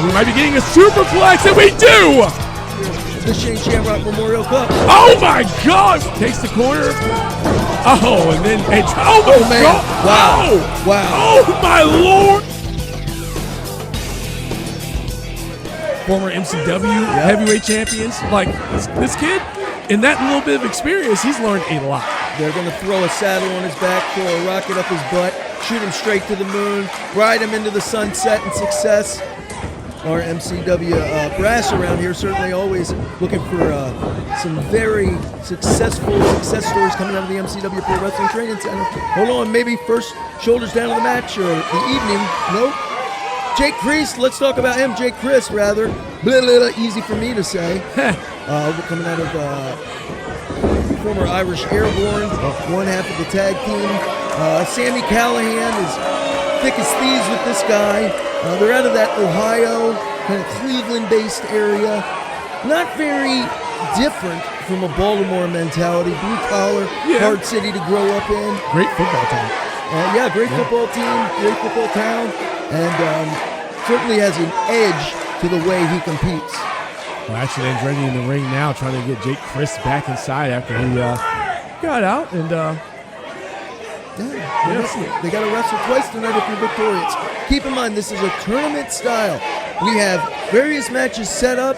We might be getting a superplex, and we do! The Shane Shamrock Memorial Cup. Oh my God! Takes the corner. Oh, and then, oh my man. God! Wow. Oh. Wow. Oh my Lord! Former MCW heavyweight champions. Like, this kid, in that little bit of experience, he's learned a lot. They're going to throw a saddle on his back, throw a rocket up his butt, shoot him straight to the moon, ride him into the sunset and success. Our MCW brass around here certainly always looking for some very successful success stories coming out of the MCW Pro Wrestling Training Center. Hold on, maybe first shoulders down of the match or the evening. Nope. Jake Crist, let's talk about him. Jake Crist, rather. Blah, blah, blah, easy for me to say. Coming out of former Irish Airborne, one half of the tag team. Sami Calihan is thick as thieves with this guy. They're out of that Ohio, kind of Cleveland-based area. Not very different from a Baltimore mentality. Blue collar, hard city to grow up in. Great football team. Great football team, great football town, and certainly has an edge to the way he competes. Well, actually, Andretti in the ring now trying to get Jake Crist back inside after he got out. And they got to wrestle twice tonight if you're victorious. Keep in mind, this is a tournament style. We have various matches set up,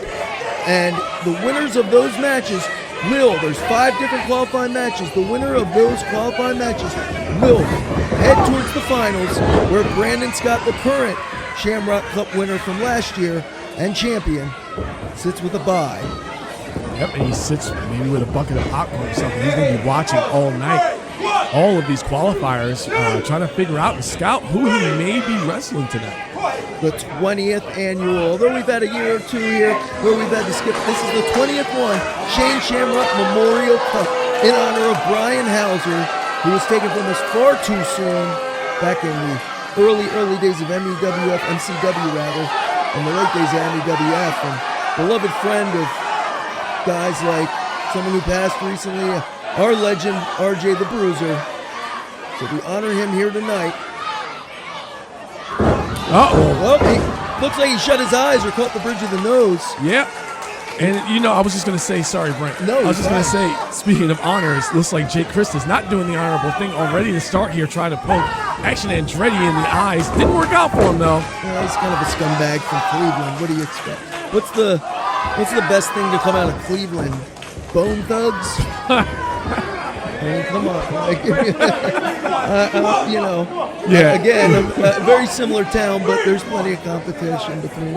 and the winners of those matches there's 5 different qualifying matches. The winner of those qualifying matches will head towards the finals, where Brandon Scott, the current Shamrock Cup winner from last year and champion, sits with a bye. Yep, and he sits maybe with a bucket of popcorn or something. He's going to be watching all night. All of these qualifiers, trying to figure out and scout who he may be wrestling tonight. The 20th annual, although we've had a year or two here where we've had to skip, this is the 20th one, Shane Shamrock Memorial Cup in honor of Brian Hauser, who was taken from us far too soon back in the early days of MCW rather, in the late days of MEWF, and beloved friend of guys like someone who passed recently, our legend, RJ the Bruiser. So we honor him here tonight. Well, he looks like he shut his eyes or caught the bridge of the nose. Yeah. And, I was just going to say, sorry, Brent. No, I was just going to say, speaking of honors, looks like Jake Crist is not doing the honorable thing already to start here, trying to poke Action Andretti in the eyes. Didn't work out for him, though. Yeah, he's kind of a scumbag from Cleveland. What do you expect? What's the best thing to come out of Cleveland? Bone thugs? I mean, come on. Again, a very similar town, but there's plenty of competition between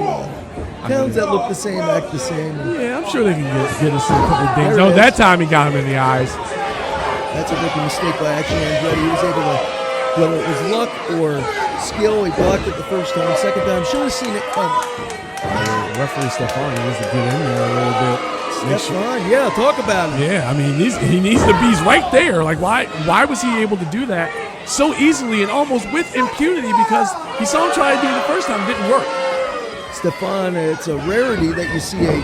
towns that look the same, act the same. Yeah, I'm sure they can get us a couple of dings. Oh, that time he got him in the eyes. That's a rookie mistake by Action Andretti. He was able to, whether it was luck or skill, he blocked it the first time. Second time, should have seen it coming. Referee Stefan needs to get in there a little bit. That's fine. Yeah, talk about it. Yeah, I mean, he needs to be right there. Like, why was he able to do that so easily and almost with impunity? Because he saw him try to do it the first time, it didn't work. Stefan, it's a rarity that you see a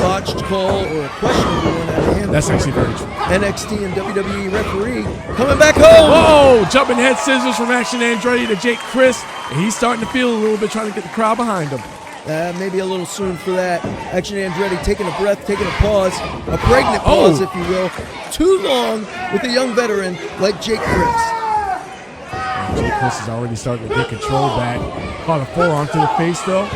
botched call or a questionable one out of him. That's actually very true. NXT and WWE referee coming back home. Whoa! Jumping head scissors from Action Andretti to Jake Crist, and he's starting to feel a little bit, trying to get the crowd behind him. Maybe a little soon for that. Action Andretti taking a breath, taking a pause, a pregnant pause, if you will. Too long with a young veteran like Jake Crist. Jake Crist is already starting to get control back. Caught a forearm to the face, though.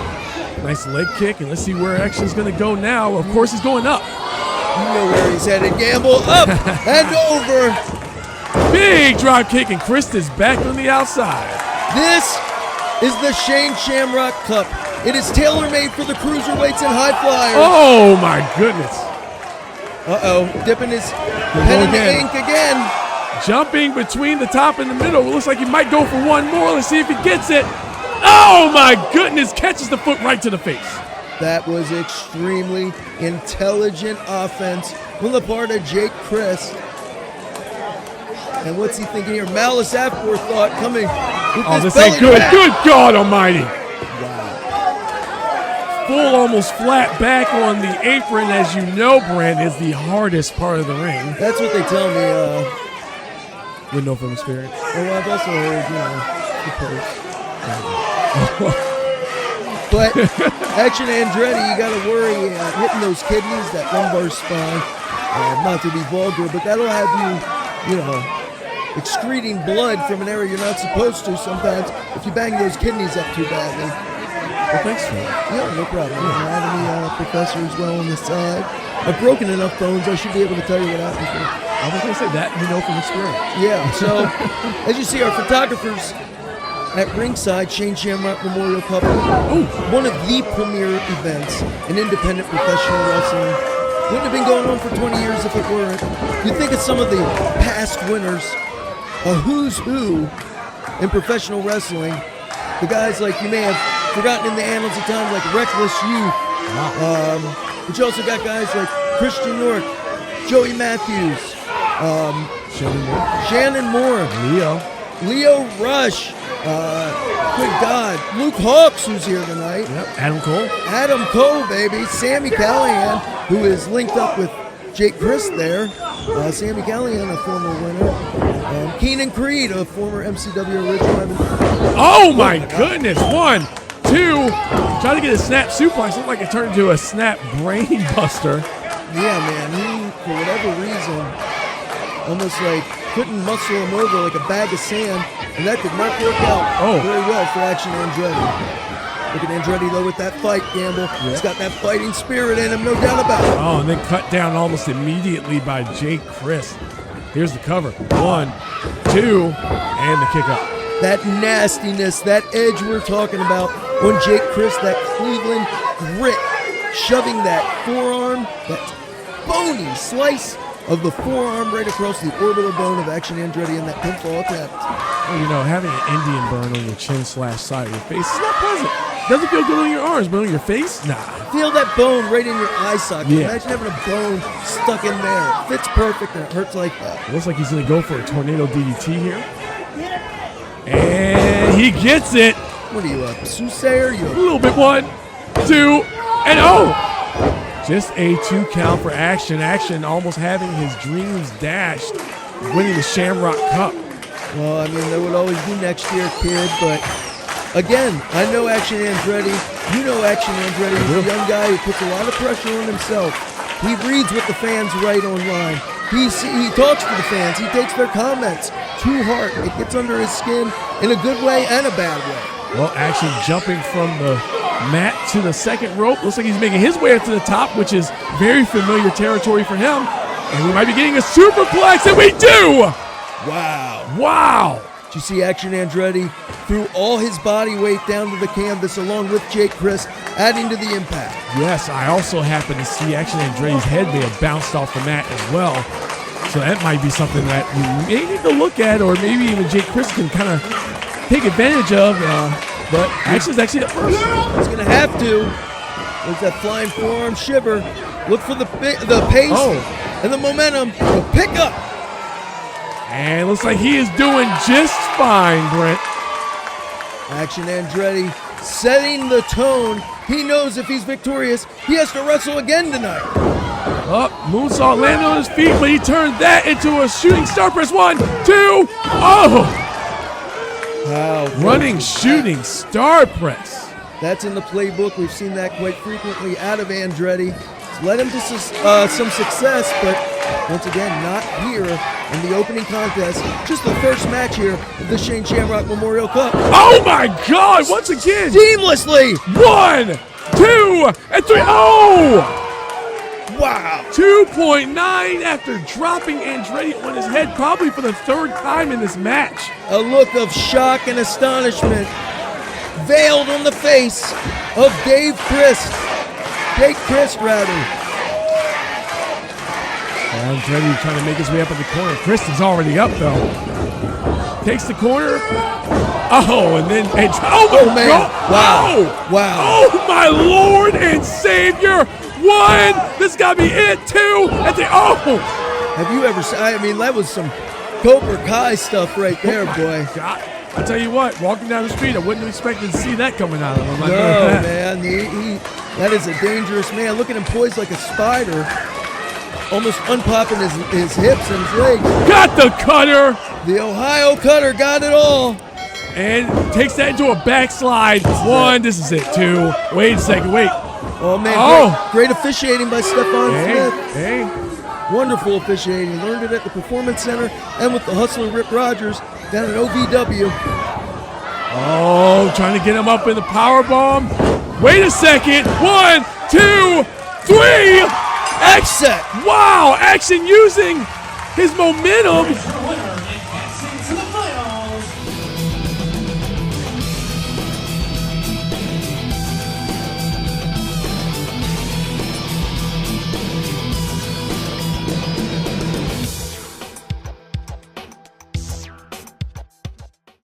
Nice leg kick, and let's see where Action's going to go now. Of course, he's going up. You know where he's headed. Gamble up and over. Big drop kick, and Crist is back on the outside. This is the Shane Shamrock Cup. It is tailor-made for the cruiserweights and high flyers. Oh, my goodness. Dipping his pen in the ink again. Jumping between the top and the middle. It looks like he might go for one more. Let's see if he gets it. Oh, my goodness. Catches the foot right to the face. That was extremely intelligent offense on the part of Jake Crist. And what's he thinking here? Malice aforethought coming with this ain't good. Back. Good God almighty. Full, almost flat back on the apron, as you know, Brand, is the hardest part of the ring. That's what they tell me. With no from experience. Well, I've also heard, the post. But Action Andretti, you got to worry hitting those kidneys, that lumbar spine. Not to be vulgar, but that'll have you, excreting blood from an area you're not supposed to sometimes if you bang those kidneys up too badly. Well, thanks for that. Yeah, no problem. Anatomy professor as well on the side. I've broken enough bones, I should be able to tell you what happened to me. I was going to say that, from experience. Yeah, so as you see, our photographers at ringside, Shane Shamrock Memorial Cup, one of the premier events in independent professional wrestling. Wouldn't have been going on for 20 years if it weren't. You think of some of the past winners, a who's who in professional wrestling. The guys like you may have forgotten in the annals of time, like Reckless Youth. Wow. But you also got guys like Chrstian York, Joey Matthews, Shannon Moore, Leo Rush, good God, Luke Hawx, who's here tonight. Yep. Adam Cole, baby. Sami Calihan, who is linked up with Crist there. Sami Calihan, a former winner. Keenan Creed, a former MCW original. Oh my goodness! 1, 2. Trying to get a snap suplex. Looked like it turned into a snap brain buster. Yeah, man. He, for whatever reason, almost like couldn't muscle him over like a bag of sand, and that did not work out very well for Action Andretti. Look at Andretti, though, with that fight, Gamble. Yep. He's got that fighting spirit in him, no doubt about it. Oh, and then cut down almost immediately by Crist. Here's the cover. 1, 2, and the kick up. That nastiness, that edge we're talking about on Crist, that Cleveland grit, shoving that forearm, that bony slice of the forearm right across the orbital bone of Action Andretti in that pinfall attempt. Well, having an Indian burn on your chin/side of your face is not pleasant. Doesn't feel good on your arms, but on your face, nah. Feel that bone right in your eye socket. Yeah. Imagine having a bone stuck in there. It fits perfect and it hurts like that. It looks like he's going to go for a tornado DDT here. And he gets it. What are you, a soothsayer? A little bit. 1, 2, and just a 2 count for Action. Action almost having his dreams dashed, winning the Shamrock Cup. Well, I mean, there would always be next year, kid, but again, I know Action Andretti. You know Action Andretti. He's a young guy who puts a lot of pressure on himself. He reads what the fans write online. He talks to the fans. He takes their comments to heart. It gets under his skin in a good way and a bad way. Well, Action jumping from the mat to the second rope. Looks like he's making his way up to the top, which is very familiar territory for him. And we might be getting a superplex, and we do! Wow! Did you see Action Andretti threw all his body weight down to the canvas along with Crist, adding to the impact? Yes, I also happen to see Action Andretti's head may have bounced off the mat as well. So that might be something that we may need to look at, or maybe even Crist can kind of take advantage of. But Action's actually up first. He's going to have to. There's that flying forearm shiver. Look for the pace and the momentum to pick up. And it looks like he is doing just fine, Brent. Action Andretti setting the tone. He knows if he's victorious, he has to wrestle again tonight. Moonsault landed on his feet, but he turned that into a shooting star press. 1, 2, Wow. Running shooting star press. That's in the playbook. We've seen that quite frequently out of Andretti. It's led him to some success, but once again, not here in the opening contest. Just the first match here of the Shane Shamrock Memorial Cup. Oh my God! Once again, seamlessly. 1, 2, and 3. Wow. 2.9 after dropping Andretti on his head, probably for the 3rd time in this match. A look of shock and astonishment veiled on the face of Crist. Andretti trying to make his way up in the corner. Crist is already up, though. Takes the corner. And then... Oh, man. God. Wow. Oh, my Lord and Savior. 1. This got to be it. 2. And 3. Have you ever... I mean, that was some Cobra Kai stuff right there, boy. God. I'll tell you what, walking down the street, I wouldn't have expected to see that coming out of him. No, man. That is a dangerous man. Look at him poised like a spider, almost unpopping his hips and his legs. Got the cutter. The Ohio cutter got it all. Smith. And takes that into a backslide. 1, this is it. 2, wait a second, wait. Oh, man. Oh. Great officiating by Stephon Smith. Hey. Wonderful officiating. Learned it at the Performance Center and with the hustler Rip Rogers down at OVW. Oh, trying to get him up in the power bomb. Wait a second. 1, 2, 3. X set. Wow, Action using his momentum